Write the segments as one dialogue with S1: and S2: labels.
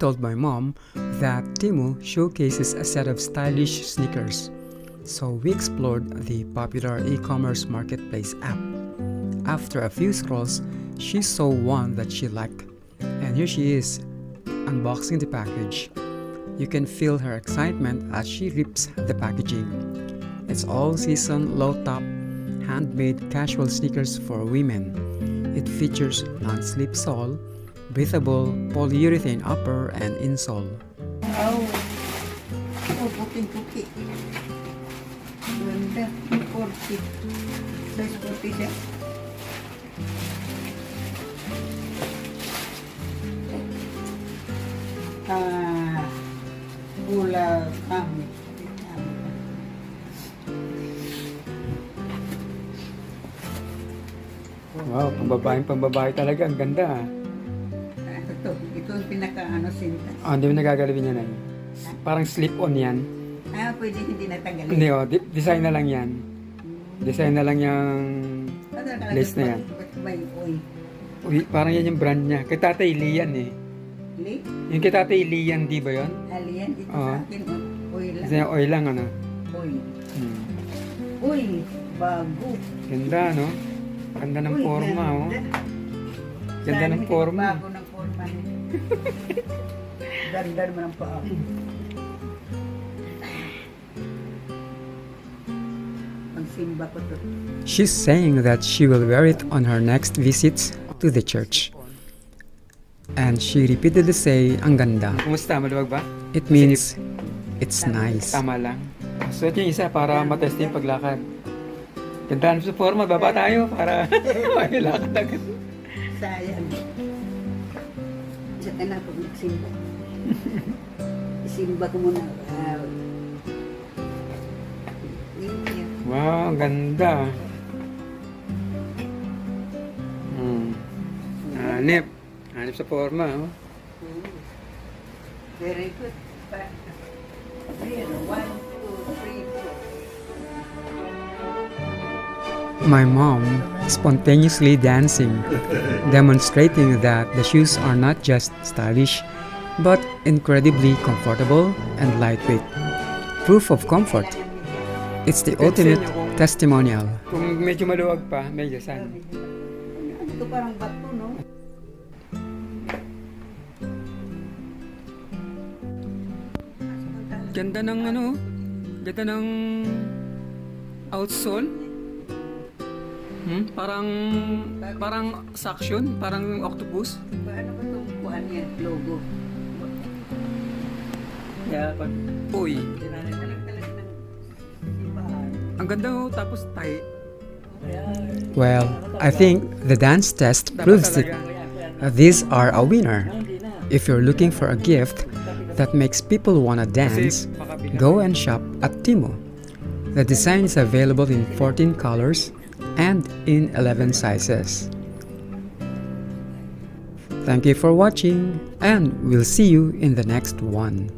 S1: told my mom that Temu showcases a set of stylish sneakers, so we explored the popular e-commerce marketplace app. After a few scrolls, she saw one that she liked, and here she is, unboxing the package. You can feel her excitement as she rips the packaging. It's all-season, low-top, handmade casual sneakers for women. It features non-slip sole, breathable polyurethane upper and insole.
S2: Oh, puting-puti. Ganda, 40. Size 40 siya. Pula kami.
S1: Wow, pambabae talaga. Ang ganda.
S2: Ito ang pinaka-ano sinta.
S1: Hindi mo nagagalawin yan. Parang slip-on yan.
S2: Pwede hindi natagalin.
S1: Hindi design na lang yan. Design na lang yung lace na yan. Uy, parang yan yung brand niya. Kay Tatay Lee yan eh.
S2: Lee?
S1: Yung kay Tatay Lee yan, di ba yun?
S2: Alian, ito sa akin. Oil lang.
S1: Kasi yung oil lang, ano?
S2: Oil. Uy, bago.
S1: Ganda, no? Ganda ng forma, oh. Ganda ng forma.
S2: Bago ng forma niya. Ganda naman ang paa. Pagsimba ko to. She's saying that she will wear it on her next visits to the church. And she repeatedly say, ang ganda.
S1: Kumusta? Maluwag ba?
S2: It means, it's nice.
S1: Tama lang. Suot yung isa para matest yung paglakad. Ganda sa forma, baba tayo para makilakad agad.
S2: Sayang. Saka na pag nagsimba. Isimba ko muna.
S1: Wow, ang ganda. Hanip. Hanip sa forma, oh.
S2: Very good. 1, 2, 3, 4. My mom spontaneously dancing, demonstrating that the shoes are not just stylish, but incredibly comfortable and lightweight. Proof of comfort. It's the ultimate testimonial.
S1: Kung medyo maluwag pa, medyo saan.
S2: Ito parang bato, no?
S1: Ganda ng ano, ganda ng outsole. Parang suction, parang octopus.
S2: Paano ba itong kuhaan yan? Logo.
S1: Uy. Ang ganda, oh, tapos tight. Well, I think the dance test proves that these are a winner. If you're looking for a gift that makes people wanna dance, go and shop at Temu. The design is available in 14 colors and in 11 sizes. Thank you for watching, and we'll see you in the next one.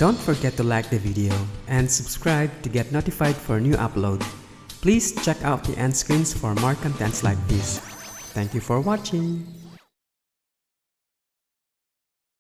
S1: Don't forget to like the video and subscribe to get notified for new upload. Please check out the end screens for more contents like this. Thank you for watching.